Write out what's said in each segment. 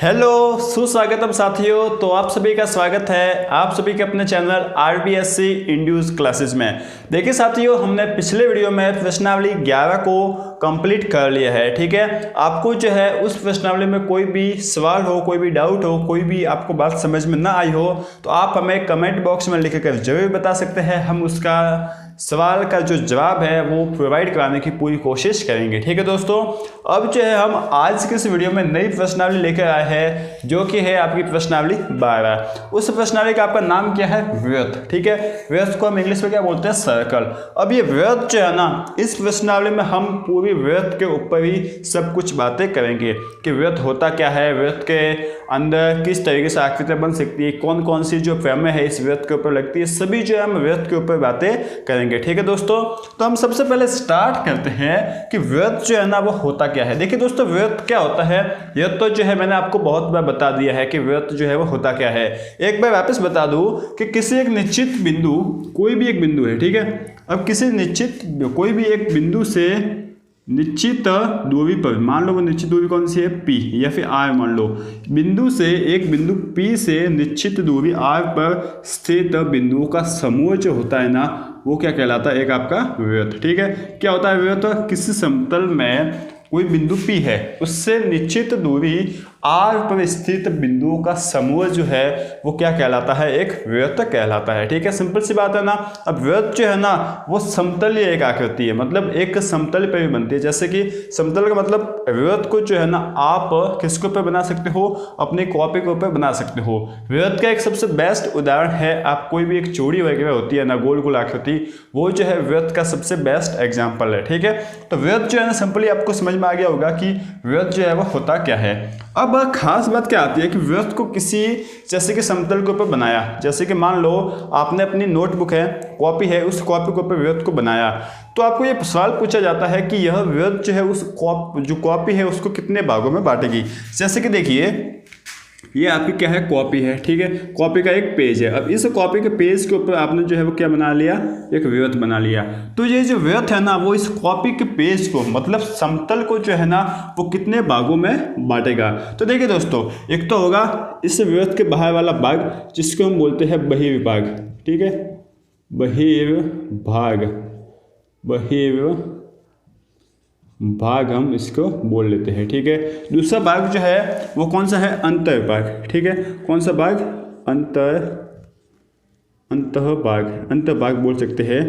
Hello, सुस्वागतम साथियों। तो आप सभी का स्वागत है आप सभी के अपने चैनल RBSC इंड्यूस क्लासेस में। देखिए साथियों, हमने पिछले वीडियो में प्रश्नावली 11 को कंप्लीट कर लिया है। ठीक है, आपको जो है उस प्रश्नावली में कोई भी सवाल हो, कोई भी डाउट हो, कोई भी आपको बात समझ में ना आई हो तो आप हमें कमेंट बॉक्स में लिख कर जरूर बता सकते हैं। हम उसका सवाल का जो जवाब है वो प्रोवाइड कराने की पूरी कोशिश करेंगे। ठीक है दोस्तों, अब जो है हम आज के इस वीडियो में नई प्रश्नावली लेकर आए हैं जो कि है आपकी प्रश्नावली 12। उस प्रश्नावली का आपका नाम क्या है? वृत्त। ठीक है, वृत्त को हम इंग्लिश में क्या बोलते हैं? सर्कल। अब ये वृत्त जो है ना, इस प्रश्नावली में हम पूरी वृत्त के ऊपर ही सब कुछ बातें करेंगे कि वृत्त होता क्या है, वृत्त के अंदर किस तरीके से आकृतियां बन सकती है, कौन कौन सी जो प्रमेय है इस वृत्त के ऊपर लगती है, सभी जो है हम वृत्त के ऊपर बातें करेंगे। ठीक है दोस्तों, तो हम सबसे पहले स्टार्ट करते हैं कि वृत्त जो है ना वो होता क्या है। देखिए दोस्तों, वृत्त क्या होता है यह तो जो है मैंने आपको बहुत बार बता दिया है कि वृत्त जो है वो होता क्या है। एक बार वापस बता दूं कि किसी एक निश्चित बिंदु, कोई भी एक बिंदु है, ठीक है, अब किसी निश्चित कोई भी एक बिंदु से निश्चित दूरी पर, मान लो वो निश्चित दूरी कौन सी है? P या फिर R मान लो। बिंदु से एक बिंदु P से निश्चित दूरी R पर स्थित बिंदुओं का समूह जो होता है ना, वो क्या कहलाता है? एक आपका वृत्त। ठीक है, क्या होता है वृत्त? किसी समतल में कोई बिंदु P है, उससे निश्चित दूरी R पर स्थित बिंदुओं का समूह जो है वो क्या कहलाता है? एक वृत्त कहलाता है। ठीक है, सिंपल सी बात है ना। अब वृत्त जो है ना वो समतलीय एक आकृति है, मतलब एक समतल पर भी बनती है। जैसे कि समतल का मतलब वृत्त को जो है ना आप किसके ऊपर बना सकते हो? अपनी कॉपी के ऊपर बना सकते हो। वृत्त का एक सबसे बेस्ट उदाहरण है, आप कोई भी एक चूड़ी वगैरह होती है ना, गोल गोल आकृति, वो जो है वृत्त का सबसे बेस्ट एग्जाम्पल है। ठीक है, तो वृत्त जो है ना सिंपली आपको समझ में आ गया होगा कि वृत्त जो है वो होता क्या है। अब खास बात क्या आती है कि वृत्त को किसी जैसे कि समतल के ऊपर बनाया, जैसे कि मान लो आपने अपनी नोटबुक है, कॉपी है, उस कॉपी के ऊपर वृत्त को बनाया, तो आपको ये सवाल पूछा जाता है कि यह वृत्त जो है उस जो कॉपी है उसको कितने भागों में बांटेगी। जैसे कि देखिए ये आपकी क्या है? कॉपी है। ठीक है, कॉपी का एक पेज है। अब इस कॉपी के पेज के ऊपर आपने जो है वो क्या बना लिया? एक वृत्त बना लिया। तो ये जो वृत्त है ना वो इस कॉपी के पेज को, मतलब समतल को जो है ना वो कितने भागों में बांटेगा। तो देखिए दोस्तों, एक तो होगा इस वृत्त के बाहर वाला भाग जिसको हम बोलते हैं बहिर्भाग। ठीक है, बहिर्भाग, भाग हम इसको बोल लेते हैं। ठीक है, दूसरा भाग जो है वो कौन सा है? अंतर्भाग। ठीक है, कौन सा भाग? अंतर्भाग बोल सकते हैं।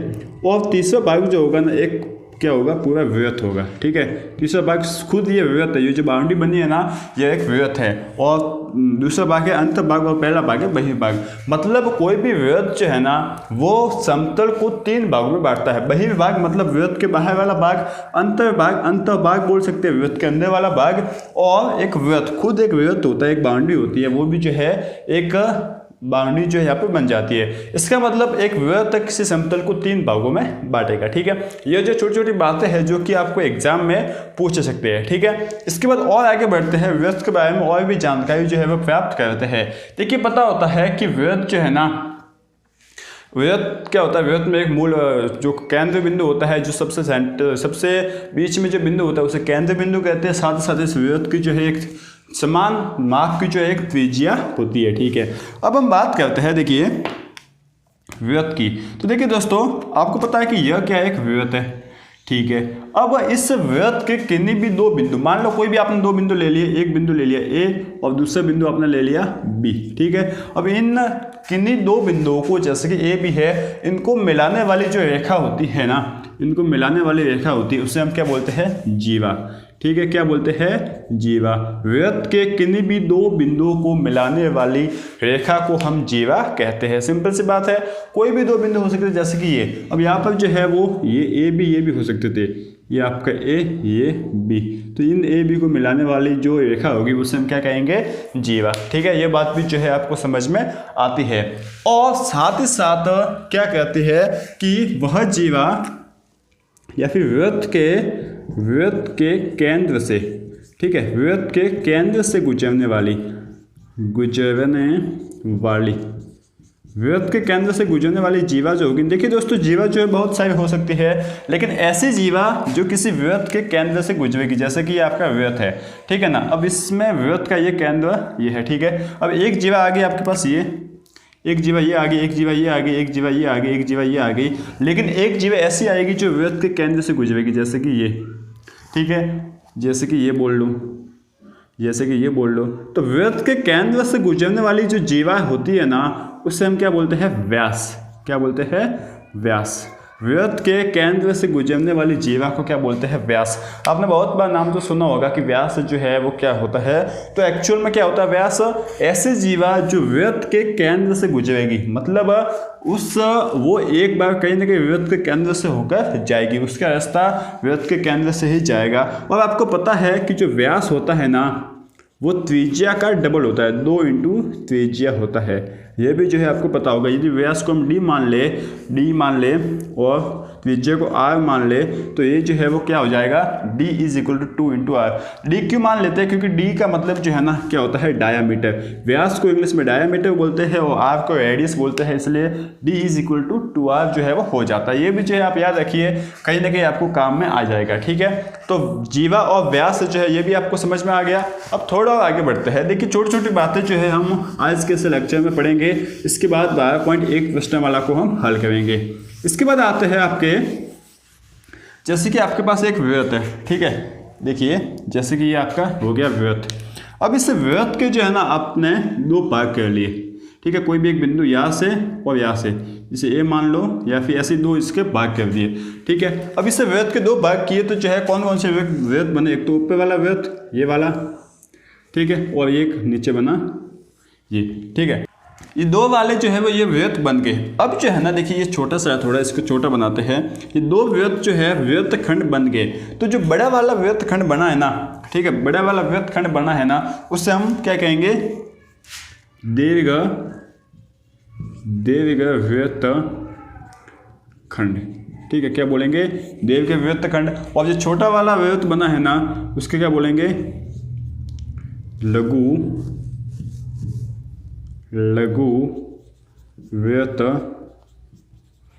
और तीसरा भाग जो होगा ना, एक क्या होगा? पूरा वृत्त होगा। ठीक है, तीसरा भाग खुद ये वृत्त है, ये जो बाउंड्री बनी है ना ये एक वृत्त है। और दूसरा भाग है अंतर्भाग और पहला भाग है बहिर्भाग। मतलब कोई भी वृत्त जो है ना वो समतल को 3 भागों में बांटता है। बहिर्भाग मतलब वृत्त के बाहर वाला भाग, अंतर्भाग बोल सकते हैं वृत्त के अंदर वाला भाग, और एक वृत्त, खुद एक वृत्त होता है, एक बाउंड्री होती है, वो भी जो है एक बाउंड्री जो है यहाँ पे बन जाती है। इसका मतलब एक वृत्त किसी समतल को 3 भागों में बांटेगा। ठीक है, ये जो छोटी छोटी बातें हैं जो कि आपको एग्जाम में पूछ सकते हैं। ठीक है, इसके बाद और आगे बढ़ते हैं, वृत्त के बारे में और भी जानकारी जो है वो प्राप्त करते हैं। देखिए, पता होता है कि वृत्त जो है ना, वृत्त क्या होता है? वृत्त में एक मूल जो केंद्र बिंदु होता है, जो सबसे बीच में जो बिंदु होता है उसे केंद्र बिंदु कहते हैं। साथ ही साथ इस वृत्त की जो है एक समान माप की जो एक त्रिज्या होती है। ठीक है, अब हम बात करते हैं देखिए वृत्त की। तो देखिए दोस्तों, आपको पता है कि यह क्या है? एक वृत्त है। ठीक है, अब इस वृत्त के किन्हीं भी 2 बिंदु, मान लो कोई भी आपने 2 बिंदु ले लिए, एक बिंदु ले लिया A और दूसरा बिंदु आपने ले लिया B। ठीक है, अब इन किन्हीं 2 बिंदुओं को, जैसे कि A B है, इनको मिलाने वाली जो रेखा होती है ना, इनको मिलाने वाली रेखा होती है, उसे हम क्या बोलते हैं? जीवा। ठीक है, क्या बोलते हैं? जीवा। वृत्त के किन्हीं भी 2 बिंदुओं को मिलाने वाली रेखा को हम जीवा कहते हैं। सिंपल सी बात है, कोई भी 2 बिंदु हो सकते हैं, जैसे कि ये, अब यहाँ पर जो है वो ये ये भी हो सकते थे, ये आपका A, ये B, तो इन A B को मिलाने वाली जो रेखा होगी उसे हम क्या कहेंगे? जीवा। ठीक है, ये बात भी जो है आपको समझ में आती है। और साथ ही साथ क्या कहते हैं कि वह जीवा या फिर वृत्त के केंद्र से, ठीक है, वृत्त के केंद्र से गुजरने वाली वृत्त के केंद्र से गुजरने वाली जीवा जो होगी, देखिए दोस्तों जीवा जो है बहुत सारी हो सकती है, लेकिन ऐसी जीवा जो किसी वृत्त के केंद्र से गुजरेगी, जैसे कि ये आपका वृत्त है, ठीक है ना। अब इसमें वृत्त का ये केंद्र ये है, ठीक है। अब एक जीवा आ गई आपके पास, ये एक जीवा ये आ गई, एक जीवा ये आ गई, एक जीवा ये आ गई, एक जीवा ये आ गई, लेकिन एक जीवा ऐसी आएगी जो वृत्त के केंद्र से गुजरेगी, जैसे कि ये, ठीक है, जैसे कि ये बोल लूँ, जैसे कि ये बोल लो। तो वृत्त के केंद्र से गुजरने वाली जो जीवा होती है ना, उससे हम क्या बोलते हैं, व्यास। क्या बोलते हैं, व्यास। वृत्त के केंद्र से गुजरने वाली जीवा को क्या बोलते हैं, व्यास। आपने बहुत बार नाम तो सुना होगा कि व्यास जो है वो क्या होता है। तो एक्चुअल में क्या होता है व्यास, ऐसी जीवा जो वृत्त के केंद्र से गुजरेगी, मतलब वो एक बार कहीं ना कहीं वृत्त के केंद्र से होकर जाएगी, उसका रास्ता वृत्त के केंद्र से ही जाएगा। और आपको पता है कि जो व्यास होता है ना, वो त्रिज्या का डबल होता है, 2 इंटू त्रिज्या होता है। ये भी जो है आपको पता होगा। यदि व्यास को हम d मान ले और त्रिज्या को r मान ले, तो ये जो है वो क्या हो जाएगा, d is equal to 2 into R. D क्यों मान लेते हैं, क्योंकि d का मतलब जो है ना क्या होता है, डायामीटर। व्यास को इंग्लिश में डायामीटर बोलते हैं और r को रेडियस बोलते हैं, इसलिए d is equal to 2r जो है वो हो जाता है। ये भी जो है आप याद रखिए, कहीं ना कहीं आपको काम में आ जाएगा, ठीक है। तो जीवा और व्यास जो है ये भी आपको समझ में आ गया। अब थोड़ा और आगे बढ़ते हैं। देखिए छोटी छोटी बातें जो है हम आज के इस लेक्चर में पढ़ेंगे, इसके बाद 12.1 प्रश्नमाला को हम हल करेंगे। इसके बाद आते हैं आपके, जैसे कि आपके पास एक वृत्त है, ठीक है, देखिए जैसे कि ये आपका हो गया वृत्त। अब इस वृत्त के जो है ना आपने 2 भाग कर लिए, ठीक है, कोई भी एक बिंदु यहाँ से और यहाँ से, इसे ए मान लो, या फिर ऐसे 2 इसके भाग कर दिए, ठीक है। अब इसे वृत्त के 2 भाग किए तो जो है कौन कौन से वृत्त बने, एक तो ऊपर वाला वृत्त ये वाला, ठीक है, और एक नीचे बना ये, ठीक है। ये 2 वाले जो है वो ये वृत्त बन गए। अब जो है ना देखिए ये छोटा सा है, थोड़ा इसको छोटा बनाते हैं। ये 2 वृत्त जो है वृत्त खंड बन गए। तो जो बड़ा वाला वृत्त खंड बना है ना, ठीक है, बड़ा वाला वृत्त खंड बना है ना, उससे हम क्या कहेंगे, दीर्घ वृत्त खंड, ठीक है, क्या बोलेंगे, दीर्घ वृत्त खंड। और जो छोटा वाला वृत्त बना है ना, उसके क्या बोलेंगे, लघु वृत्त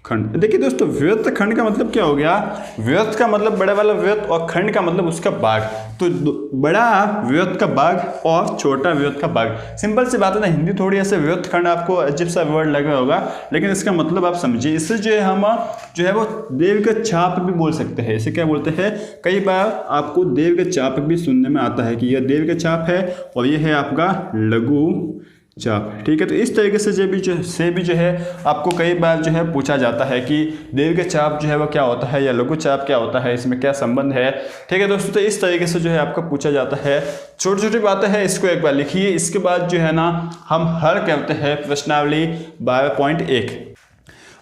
खंड। देखिए दोस्तों वृत्त खंड का मतलब क्या हो गया, वृत्त का मतलब बड़ा वाला वृत्त और खंड का मतलब उसका भाग। तो बड़ा वृत्त का भाग और छोटा वृत्त का भाग, सिंपल सी बात है ना। हिंदी थोड़ी ऐसे वृत्त खंड आपको अजीब सा वर्ड लगा होगा, लेकिन इसका मतलब आप समझिए। इससे जो है हम जो है वो दीर्घ चाप भी बोल सकते हैं। इसे क्या बोलते हैं, कई बार आपको दीर्घ चाप भी सुनने में आता है कि यह दीर्घ चाप है और यह है आपका लघु चाप, ठीक है। तो इस तरीके से भी जो है आपको कई बार जो है पूछा जाता है कि दीर्घ चाप जो है वो क्या होता है या लघु चाप क्या होता है, इसमें क्या संबंध है, ठीक है दोस्तों। तो इस तरीके से जो है आपको पूछा जाता है। छोटी छोटी बातें हैं, इसको एक बार लिखिए। इसके बाद जो है ना हम हल करते हैं प्रश्नावली 12.1।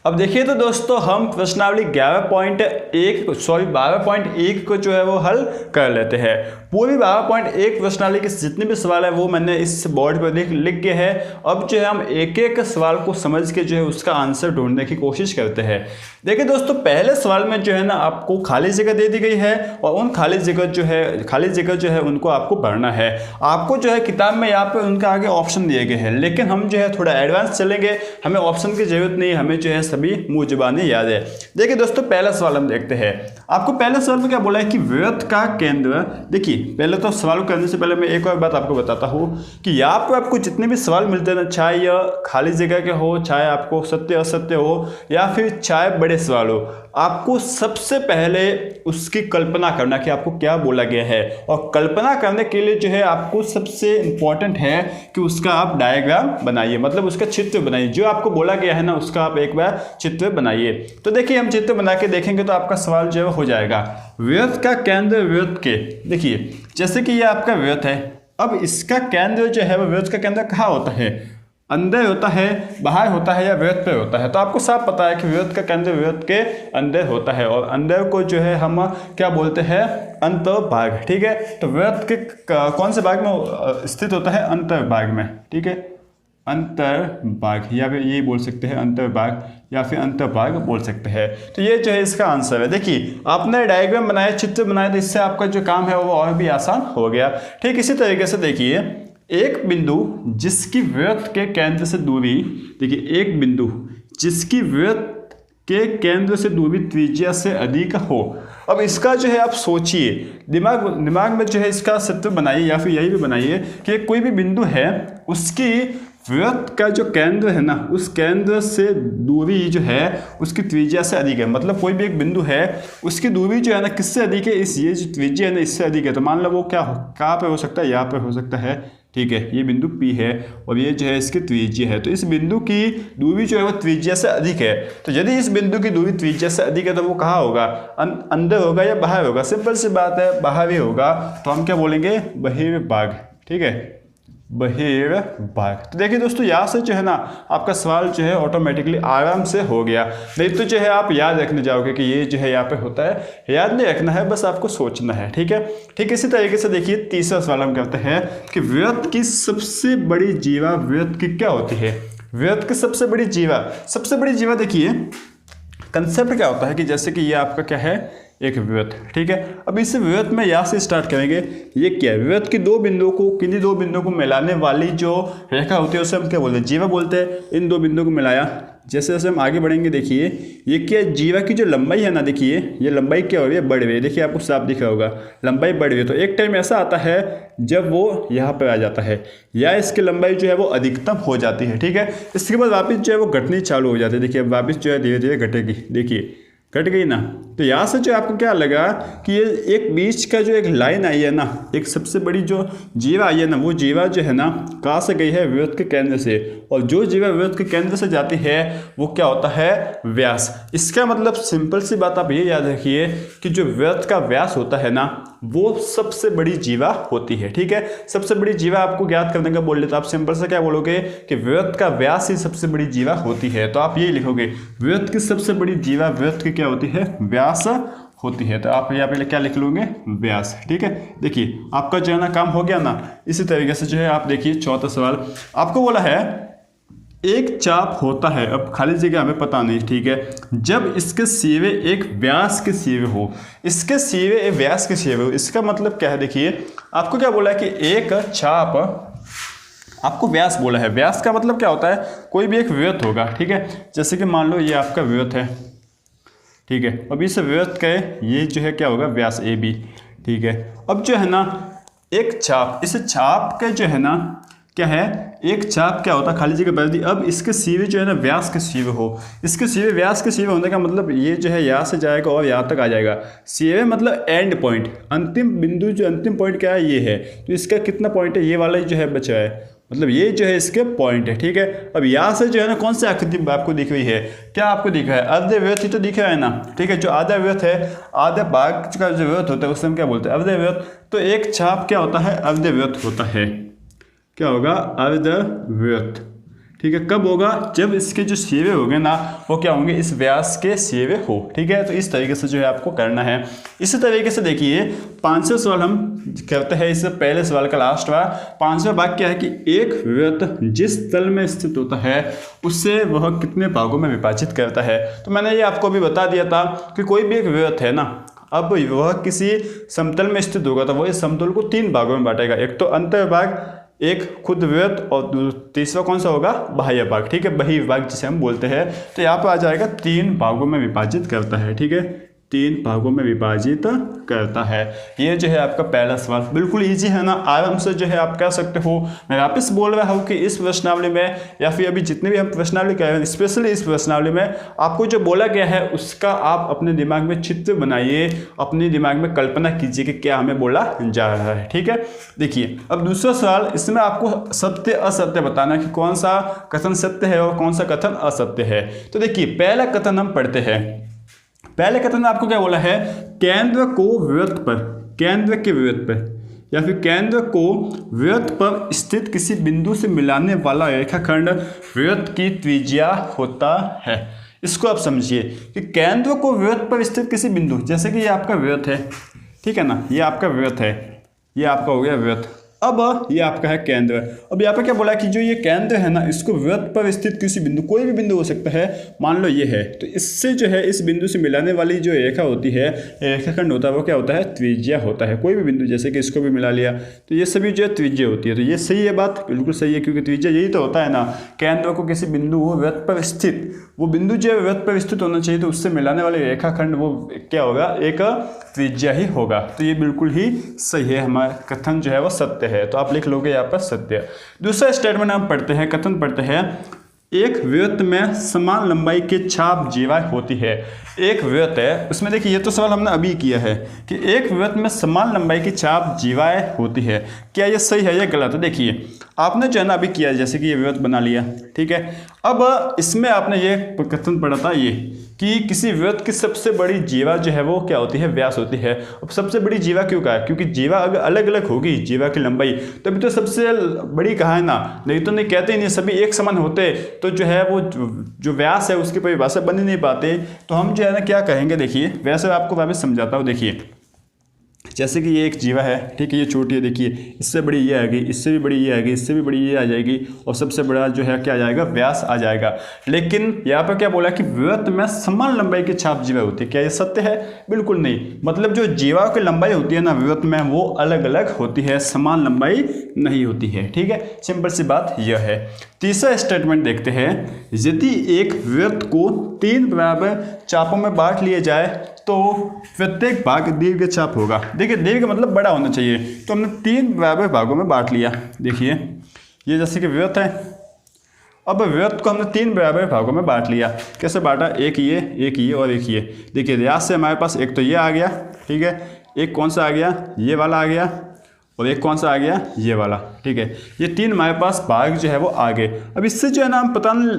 अब देखिए तो दोस्तों हम प्रश्नावली 12.1 को जो है वो हल कर लेते हैं। पूरी 12.1 प्रश्नावली के जितने भी सवाल है वो मैंने इस बोर्ड पर लिख के है। अब जो है हम एक एक सवाल को समझ के जो है उसका आंसर ढूंढने की कोशिश करते हैं। देखिए दोस्तों पहले सवाल में जो है ना आपको खाली जगह दे दी गई है और उन खाली जगह जो है उनको आपको भरना है। आपको जो है किताब में यहाँ पे उनके आगे ऑप्शन दिए गए हैं, लेकिन हम जो है थोड़ा एडवांस चलेंगे, हमें ऑप्शन की जरूरत नहीं, हमें जो है सभी मुंह जुबानी याद है। देखिए दोस्तों पहला सवाल हम देखते हैं। आपको पहले सवाल में क्या बोला है कि वृत्त का केंद्र। देखिए पहले तो सवाल करने से पहले मैं एक और बात आपको बताता हूँ कि यहाँ पर आपको जितने भी सवाल मिलते हैं ना, चाहे यह खाली जगह के हो, चाहे आपको सत्य असत्य हो, या फिर चाहे बड़े सवाल हो, आपको सबसे पहले उसकी कल्पना करना कि आपको क्या बोला गया है। और कल्पना करने के लिए जो है आपको सबसे इंपॉर्टेंट है कि उसका आप डायग्राम बनाइए, मतलब उसका चित्र बनाइए। जो आपको बोला गया है ना उसका आप एक बार चित्र बनाइए। तो देखिए हम चित्र बना के देखेंगे तो आपका सवाल जो है हो जाएगा। वृत्त का केंद्र वृत्त के, देखिए जैसे कि ये आपका वृत्त है, अब इसका केंद्र जो है वो वृत्त का केंद्र कहाँ होता है, अंदर होता है, बाहर होता है या वृत्त पे होता है। तो आपको साफ पता है कि वृत्त का केंद्र वृत्त के अंदर होता है और अंदर को जो है हम क्या बोलते हैं, अंतर्भाग, ठीक है। तो वृत्त के कौन से भाग में स्थित होता है, अंतर्भाग में, ठीक है, अंतर्भाग, या फिर ये बोल सकते हैं अंतर्भाग या फिर अंतर्भाग बोल सकते हैं। तो ये जो है इसका आंसर है। देखिए आपने डायग्राम बनाया, चित्र बनाया, तो इससे आपका जो काम है वो और भी आसान हो गया। ठीक इसी तरीके से देखिए एक बिंदु जिसकी वृत्त के केंद्र से दूरी, देखिए एक बिंदु जिसकी वृत्त के केंद्र से दूरी त्रिज्या से अधिक हो। अब इसका जो है आप सोचिए, दिमाग में जो है इसका सत्य बनाइए या फिर यही भी बनाइए कि कोई भी बिंदु है उसकी वृत्त का जो केंद्र है ना, उस केंद्र से दूरी जो है उसकी त्रिज्या से अधिक है। मतलब कोई भी एक बिंदु है उसकी दूरी जो है ना किससे अधिक है, इस ये जो त्रिज्या है ना इससे अधिक है। तो मान लो वो कहाँ पे हो सकता है, यहाँ पे हो सकता है, ठीक है। ये बिंदु P है और ये जो है इसकी त्रिज्या है, तो इस बिंदु की दूरी जो है वो त्रिज्या से अधिक है। तो यदि इस बिंदु की दूरी त्रिज्या से अधिक है तो वो कहाँ होगा, अंदर होगा या बाहर होगा? सिंपल सी बात है, बाहर ही होगा। तो हम क्या बोलेंगे, बहिर्भाग, ठीक है, बहिर्भाग। तो देखिए दोस्तों, यहाँ से जो है ना आपका सवाल जो है ऑटोमेटिकली आराम से हो गया। नहीं तो जो है आप याद रखने जाओगे कि ये जो है यहाँ पे होता है, याद नहीं रखना है, बस आपको सोचना है, ठीक है। ठीक इसी तरीके से देखिए तीसरा सवाल हम कहते हैं कि वृत्त की सबसे बड़ी जीवा वृत्त की क्या होती है? वृत्त की सबसे बड़ी जीवा देखिए कंसेप्ट क्या होता है कि जैसे कि ये आपका क्या है, एक वृत्त, ठीक है। अब इस वृत्त में यहाँ से स्टार्ट करेंगे। ये क्या है, वृत्त की किन्हीं दो बिंदुओं को मिलाने वाली जो रेखा होती है उसे हम क्या बोलते हैं, जीवा बोलते हैं। इन दो बिंदुओं को मिलाया, जैसे जैसे हम आगे बढ़ेंगे देखिए ये क्या, जीवा की जो लंबाई है ना, देखिए ये लंबाई क्या हो रही है, बढ़ रही है। देखिए आपको साफ दिख रहा होगा, लंबाई बढ़ रही है। तो एक टाइम ऐसा आता है जब वो यहाँ पर आ जाता है या इसकी लंबाई जो है वो अधिकतम हो जाती है, ठीक है। इसके बाद वापस जो है वो घटनी चालू हो जाती है। देखिए अब वापस जो है धीरे धीरे घटेगी, देखिए कट गई ना। तो यहाँ से जो आपको क्या लगा कि ये एक बीच का जो एक लाइन आई है ना, एक सबसे बड़ी जो जीवा आई है ना, वो जीवा जो है ना कहाँ से गई है, वृत्त के केंद्र से। और जो जीवा वृत्त के केंद्र से जाती है वो क्या होता है, व्यास। इसका मतलब सिंपल सी बात आप ये याद रखिए कि जो वृत्त का व्यास होता है ना वो सबसे बड़ी जीवा होती है, ठीक है। सबसे बड़ी जीवा आपको ज्ञात करने का बोल लेते, आप सिंपल से क्या बोलोगे कि वृत्त का व्यास ही सबसे बड़ी जीवा होती है। तो आप यही लिखोगे, वृत्त की सबसे बड़ी जीवा वृत्त की क्या होती है, व्यास होती है। तो आप यहाँ पे क्या लिख लोगे, व्यास, ठीक है। देखिए आपका जो है ना काम हो गया ना। इसी तरीके से जो है आप देखिए चौथा सवाल आपको बोला है एक चाप होता है, अब खाली जगह हमें पता नहीं, ठीक है। जब इसके सिरे एक व्यास के सिरे हो, इसके सिरे एक व्यास के सिरे हो, इसका मतलब क्या है, देखिए आपको क्या बोला है कि एक चाप, आपको व्यास बोला है। व्यास का मतलब क्या होता है, कोई भी एक वृत्त होगा, ठीक है। जैसे कि मान लो ये आपका वृत्त है, ठीक है। अब इस वृत्त का ये जो है क्या होगा, व्यास AB, ठीक है। अब जो है ना एक चाप, इस चाप का जो है ना क्या है, एक चाप क्या होता है, खाली जगह बदल दी। अब इसके सिरे जो है ना व्यास के सिरे हो, इसके सिरे व्यास के सिरे होने का मतलब ये जो है यहाँ से जाएगा और यहाँ तक आ जाएगा। सिरे मतलब एंड पॉइंट, अंतिम बिंदु, जो अंतिम पॉइंट क्या है, ये है। तो इसका कितना पॉइंट है, ये वाला जो है बचा है, मतलब ये जो है इसके पॉइंट है, ठीक है। अब यहाँ से जो है ना कौन सी आकृति आपको दिख रही है, क्या आपको दिख रहा है, अर्ध वृत्त ही तो दिख रहा है ना, ठीक है। जो आधा वृत्त है, आधा भाग का जो वृत्त होता है उसे हम क्या बोलते हैं, अर्ध वृत्त। तो एक चाप क्या होता है, अर्ध वृत्त होता है। क्या होगा, अर्धवृत्त, ठीक है। कब होगा, जब इसके जो सिरे होंगे ना वो क्या होंगे, इस व्यास के सिरे हो, ठीक है। तो इस तरीके से जो है आपको करना है। इसी तरीके से देखिए पांचवा सवाल हम करते हैं, इससे पहले सवाल का लास्ट हुआ। पांचवा भाग क्या है कि एक वृत्त जिस तल में स्थित होता है उससे वह कितने भागों में विभाजित करता है। तो मैंने ये आपको अभी बता दिया था कि कोई भी एक वृत्त है ना, अब वह किसी समतल में स्थित होगा तो वह इस समतल को 3 भागों में बांटेगा। एक तो अंतर्भाग, एक खुद वृत्त और तीसरा कौन सा होगा, बाह्य भाग, ठीक है, बहिर्भाग जिसे हम बोलते हैं। तो यहाँ पर आ जाएगा 3 भागों में विभाजित करता है, ठीक है, 3 भागों में विभाजित करता है। ये जो है आपका पहला सवाल, बिल्कुल इजी है ना, आराम से जो है आप कह सकते हो। मैं वापस बोल रहा हूँ कि इस प्रश्नावली में या फिर अभी जितने भी हम प्रश्नावली कर रहे हैं, स्पेशली इस प्रश्नावली में आपको जो बोला गया है उसका आप अपने दिमाग में चित्र बनाइए, अपने दिमाग में कल्पना कीजिए कि क्या हमें बोला जा रहा है, ठीक है। देखिए अब दूसरा सवाल, इसमें आपको सत्य असत्य बताना कि कौन सा कथन सत्य है और कौन सा कथन असत्य है। तो देखिए पहला कथन हम पढ़ते हैं। पहले कथन में आपको क्या बोला है, केंद्र को वृत्त पर, केंद्र के वृत्त पर या फिर केंद्र को वृत्त पर स्थित किसी बिंदु से मिलाने वाला रेखाखंड वृत्त की त्रिज्या होता है। इसको आप समझिए कि केंद्र को वृत्त पर स्थित किसी बिंदु, जैसे कि ये आपका वृत्त है, ठीक है ना, ये आपका वृत्त है, ये आपका हो गया वृत्त, अब ये आपका है केंद्र। अब यहाँ पे क्या बोला कि जो ये केंद्र है ना, इसको वृत्त पर स्थित किसी बिंदु, कोई भी बिंदु हो सकता है, मान लो ये है, तो इससे जो है इस बिंदु से मिलाने वाली जो रेखा होती है, रेखाखंड होता है, वो क्या होता है, त्रिज्या होता है। कोई भी बिंदु, जैसे कि इसको भी मिला लिया, तो ये सभी जो है त्रिज्या होती है। तो ये सही है, बात बिल्कुल सही है, क्योंकि त्रिज्या यही तो होता है ना, केंद्र को किसी बिंदु हो वृत्त पर स्थित, वो बिंदु जो है वृत्त पर स्थित होना चाहिए, तो उससे मिलाने वाले रेखाखंड वो क्या होगा, एक त्रिज्या ही होगा। तो ये बिल्कुल ही सही है, हमारा कथन जो है वो सत्य है। तो आप लिख लोगे यहाँ पर सत्य। दूसरा स्टेटमेंट हम पढ़ते हैं, कथन पढ़ते हैं, एक वृत्त में समान लंबाई की छाप जीवाएं होती है। एक वृत्त है, उसमें देखिए ये तो सवाल हमने अभी किया है कि एक वृत्त में समान लंबाई की छाप जीवाएं होती है, क्या ये सही है या गलत है। देखिए आपने जो है ना अभी किया, जैसे कि ये वृत्त बना लिया, ठीक है। अब इसमें आपने ये कथन पढ़ा था ये कि किसी वृत्त की सबसे बड़ी जीवा जो है वो क्या होती है, व्यास होती है। अब सबसे बड़ी जीवा क्यों कहा है, क्योंकि जीवा अगर अलग अलग होगी, जीवा की लंबाई, तभी तो सबसे बड़ी कहा है ना, नहीं तो नहीं कहते ही नहीं, सभी एक समान होते तो जो है वो जो व्यास है उसकी परिभाषा बन ही नहीं पाते। तो हम जो है ना क्या कहेंगे, देखिए वैसे आपको वापस समझाता हूँ। देखिए जैसे कि ये एक जीवा है, ठीक है, ये छोटी है, देखिए इससे बड़ी ये आएगी, इससे भी बड़ी ये आएगी, इससे भी बड़ी ये आ जाएगी, और सबसे बड़ा जो है क्या आ जाएगा, व्यास आ जाएगा। लेकिन यहाँ पर क्या बोला कि वृत्त में समान लंबाई की छाप जीवा होती है, क्या ये सत्य है, बिल्कुल नहीं। मतलब जो जीवा की लंबाई होती है ना वृत्त में, वो अलग अलग होती है, समान लंबाई नहीं होती है, ठीक है, सिंपल सी बात यह है। तीसरा स्टेटमेंट देखते हैं, यदि एक वृत्त को 3 बराबर चापों में बांट लिया जाए तो प्रत्येक भाग दीर्घ चाप होगा। देखिए दीर्घ मतलब बड़ा होना चाहिए, तो हमने 3 बराबर भागों में बांट लिया। देखिए ये जैसे कि वृत्त है, अब वृत्त को हमने 3 बराबर भागों में बांट लिया। कैसे बांटा, एक ये और एक ये। देखिए व्यास से हमारे पास एक तो ये आ गया, ठीक है, एक कौन सा आ गया, ये वाला आ गया, और एक कौन सा आ गया, ये वाला, ठीक है। ये 3 हमारे पास भाग जो है वो आ गए। अब इससे जो है ना हम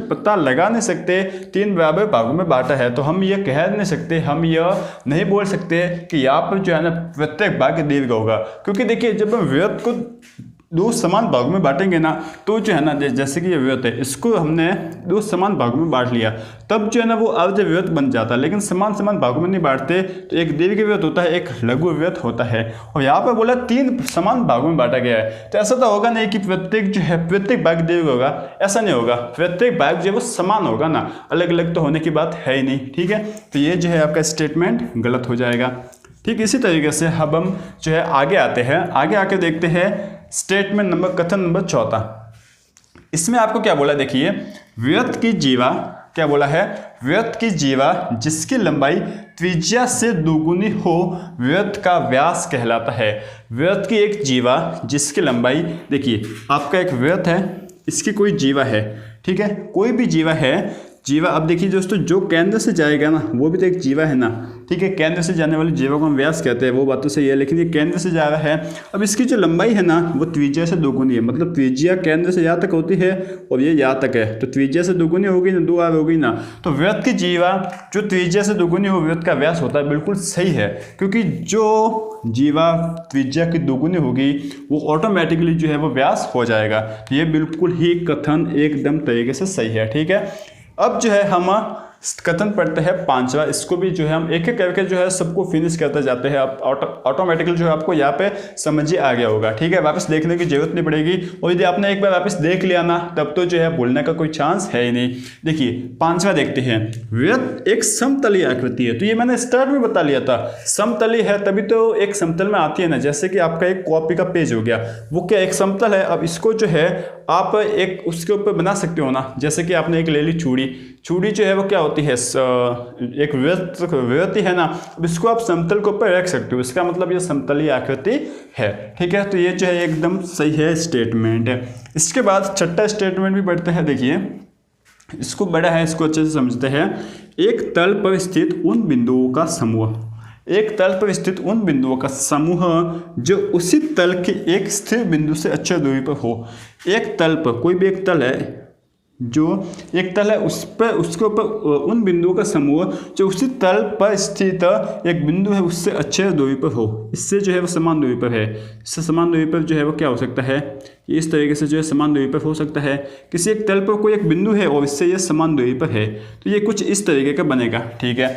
पता लगा नहीं सकते 3 बराबर भागों में बांटा है, तो हम ये कह नहीं सकते, हम यह नहीं बोल सकते कि यहाँ पर जो है ना प्रत्येक भाग दीर्घ होगा, क्योंकि देखिए जब हम वृत्त को 2 समान भागों में बांटेंगे ना, तो जो है ना जैसे कि ये वृत्त है, इसको हमने 2 समान भागों में बांट लिया, तब जो है ना वो अर्ध वृत्त बन जाता है। लेकिन समान भागों में नहीं बांटते, तो एक दीर्घ वृत्त होता है, एक लघु वृत्त होता है। और यहाँ पर बोला 3 समान भागों में बांटा गया है, तो ऐसा तो होगा नहीं कि प्रत्येक जो है प्रत्येक भाग दीर्घ होगा, ऐसा नहीं होगा। प्रत्येक भाग जो है वो समान होगा ना, अलग अलग तो होने की बात है ही नहीं, ठीक है। तो ये जो है आपका स्टेटमेंट गलत हो जाएगा। ठीक इसी तरीके से अब हम जो है आगे आते हैं, आगे आके देखते हैं स्टेटमेंट नंबर, कथन नंबर 4। इसमें आपको क्या बोला, देखिए वृत्त की जीवा, क्या बोला है, वृत्त की जीवा जिसकी लंबाई त्रिज्या से दोगुनी हो वृत्त का व्यास कहलाता है। वृत्त की एक जीवा जिसकी लंबाई, देखिए आपका एक वृत्त है, इसकी कोई जीवा है, ठीक है, कोई भी जीवा है, जीवा। अब देखिए दोस्तों, जो केंद्र से जाएगा ना वो भी तो एक जीवा है ना, ठीक है, केंद्र से जाने वाली जीवा को हम व्यास कहते हैं, वो बात तो सही है, लेकिन ये केंद्र से जा रहा है। अब इसकी जो लंबाई है ना वो त्रिज्या से दोगुनी है, मतलब त्रिज्या केंद्र से यहाँ तक होती है और ये यहाँ तक है, तो त्रिज्या से दोगुनी होगी ना, 2 आर होगी ना। तो वृत्त की जीवा जो त्रिज्या से दोगुनी हो वृत्त का व्यास होता है, बिल्कुल सही है, क्योंकि जो जीवा त्रिज्या की दोगुनी होगी वो ऑटोमेटिकली जो है वो व्यास हो जाएगा। तो ये बिल्कुल ही कथन एकदम तरीके से सही है, ठीक है। अब जो है हम कथन पढ़ते हैं 5वां, इसको भी जो है हम एक एक करके जो है सबको फिनिश करते जाते हैं। अब ऑटोमेटिकली जो है आपको यहाँ पे समझ ही आ गया होगा, ठीक है, वापस देखने की जरूरत नहीं पड़ेगी। और यदि आपने एक बार वापस देख लिया ना, तब तो जो है भूलने का कोई चांस है ही नहीं। देखिए 5वां देखते हैं, वृत्त एक समतलीय आकृति है। तो ये मैंने स्टार्ट में बता लिया था, समतलीय है तभी तो एक समतल में आती है ना, जैसे कि आपका एक कॉपी का पेज हो गया, वो क्या एक समतल है। अब इसको जो है आप एक उसके ऊपर बना सकते हो ना, जैसे कि आपने एक ले ली चूड़ी, चूड़ी जो है वो क्या होती है, एक वृत्त है ना, अब इसको आप समतल के ऊपर रख सकते हो, इसका मतलब ये समतलीय आकृति है, ठीक है। तो ये जो है एकदम सही है स्टेटमेंट है। इसके बाद 6वां स्टेटमेंट भी पढ़ते हैं। देखिए इसको बड़ा है, इसको अच्छे से समझते हैं। एक तल पर स्थित उन बिंदुओं का समूह, एक तल पर स्थित उन बिंदुओं का समूह जो उसी तल के एक स्थिर बिंदु से अक्षर दूरी पर हो। एक तल पर, कोई भी एक तल है, जो एक तल है उस पर, उसके ऊपर उन बिंदुओं का समूह जो उसी तल पर स्थित एक बिंदु है उससे अक्षर दूरी पर हो, इससे जो है वो समान दूरी पर है। इससे समान दूरी पर जो है वो क्या हो सकता है, इस तरीके से जो है समान दूरी पर हो सकता है। किसी एक तल पर कोई एक बिंदु है और इससे ये समान दूरी पर है, तो ये कुछ इस तरीके का बनेगा, ठीक है।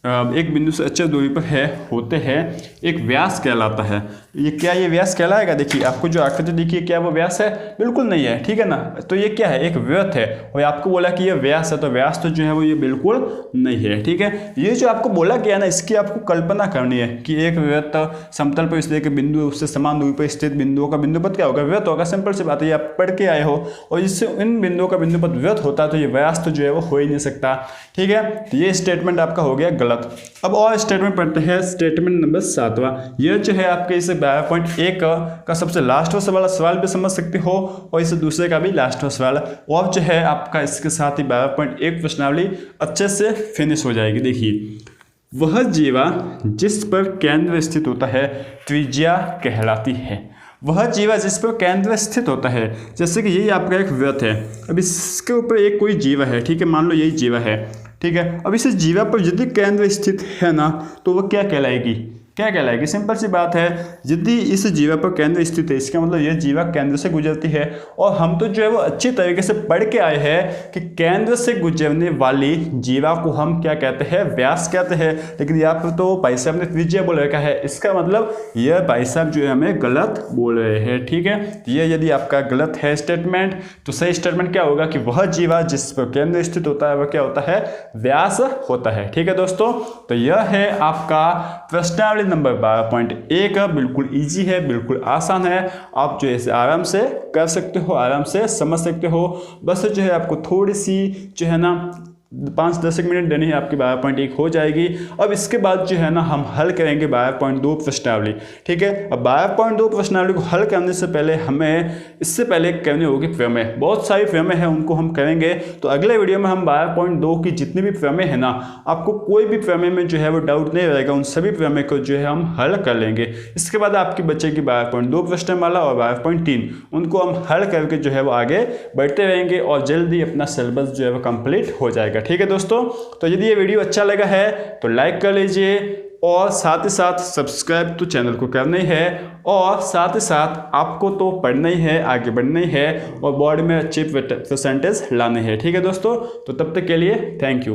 एक बिंदु से अचल दूरी पर होते हैं एक व्यास कहलाता है। ये व्यास कहलाएगा? देखिए आपको जो आकृति दिखी है, क्या वो व्यास है? बिल्कुल नहीं है, ठीक है ना। तो ये क्या है? एक वृत्त है, और आपको बोला कि ये व्यास है, तो व्यास तो जो है वो ये बिल्कुल नहीं है, ठीक है। ये जो आपको बोला गया ना, इसकी आपको कल्पना करनी है कि एक वृत्त समतल पर स्थित बिंदु उससे समान दूरी पर स्थित बिंदुओं का बिंदुपथ क्या होगा? वृत्त होगा। सिंपल सी बात है, ये आप पढ़ के आए हो, और इससे इन बिंदुओं का बिंदुपथ वृत्त होता है, तो ये व्यास तो जो है वो हो ही नहीं सकता, ठीक है। तो ये स्टेटमेंट आपका हो गया गलत। अब और स्टेटमेंट पढ़ते हैं, स्टेटमेंट नंबर 7वां। यह जो है आपके इसे 12.1 का सबसे लास्ट वाला सवाल भी समझ सकते हो, और इसे दूसरे का भी लास्ट सवाल, और जो है आपका इसके साथ ही 12.1 प्रश्नावली अच्छे से फिनिश हो जाएगी। देखिए, वह जीवा जिस पर केंद्र स्थित होता है त्रिज्या कहलाती है। वह जीवा जिस पर केंद्र स्थित होता है, जैसे कि यही आपका एक वृत्त है, अब इसके ऊपर एक कोई जीवा है, ठीक है, मान लो यही जीवा है, ठीक है। अब इस जीवा पर यदि केंद्र स्थित है ना, तो वह क्या कहलाएगी? क्या कहलाएगी? सिंपल सी बात है, यदि इस जीवा पर केंद्र स्थित है, इसका मतलब यह जीवा केंद्र से गुजरती है, और हम तो जो है वो अच्छी तरीके से पढ़ के आए हैं कि केंद्र से गुजरने वाली जीवा को हम क्या कहते हैं? व्यास कहते हैं। लेकिन यहाँ पर तो भाई साहब ने त्रिज्या बोल रखा है, इसका मतलब यह भाई साहब जो है हमें गलत बोल रहे हैं, ठीक है। ये यदि आपका गलत है स्टेटमेंट, तो सही स्टेटमेंट क्या होगा कि वह जीवा जिस पर केंद्र स्थित होता है वह क्या होता है? व्यास होता है, ठीक है दोस्तों। तो यह है आपका प्रश्नावली नंबर 12.1। बिल्कुल इजी है, बिल्कुल आसान है, आप जो है इसे आराम से कर सकते हो, आराम से समझ सकते हो। बस जो है आपको थोड़ी सी जो है ना 5-10 मिनट देनी है, आपकी 12.1 हो जाएगी। अब इसके बाद जो है ना हम हल करेंगे 12.2 प्रश्नावली, ठीक है। अब 12.2 प्रश्नावली को हल करने से पहले हमें इससे पहले करनी होगी प्रमेय। बहुत सारी प्रमेय है, उनको हम करेंगे। तो अगले वीडियो में हम 12.2 की जितनी भी प्रमेय है ना, आपको कोई भी प्रमेय में जो है वो डाउट नहीं रहेगा, उन सभी प्रमेय को जो है हम हल कर लेंगे। इसके बाद आपकी बचेगी 12.2 प्रश्नमाला और 12.3, उनको हम हल करके जो है वो आगे बढ़ते रहेंगे, और जल्दी अपना सिलेबस जो है वो कंप्लीट हो जाएगा, ठीक है दोस्तों। तो यदि ये वीडियो अच्छा लगा है तो लाइक कर लीजिए, और साथ ही साथ सब्सक्राइब तो चैनल को करना ही है, और साथ ही साथ आपको तो पढ़ना ही है, आगे बढ़ना ही है, और बोर्ड में अच्छे परसेंटेज लाने हैं, ठीक है दोस्तों। तो तब तक के लिए थैंक यू।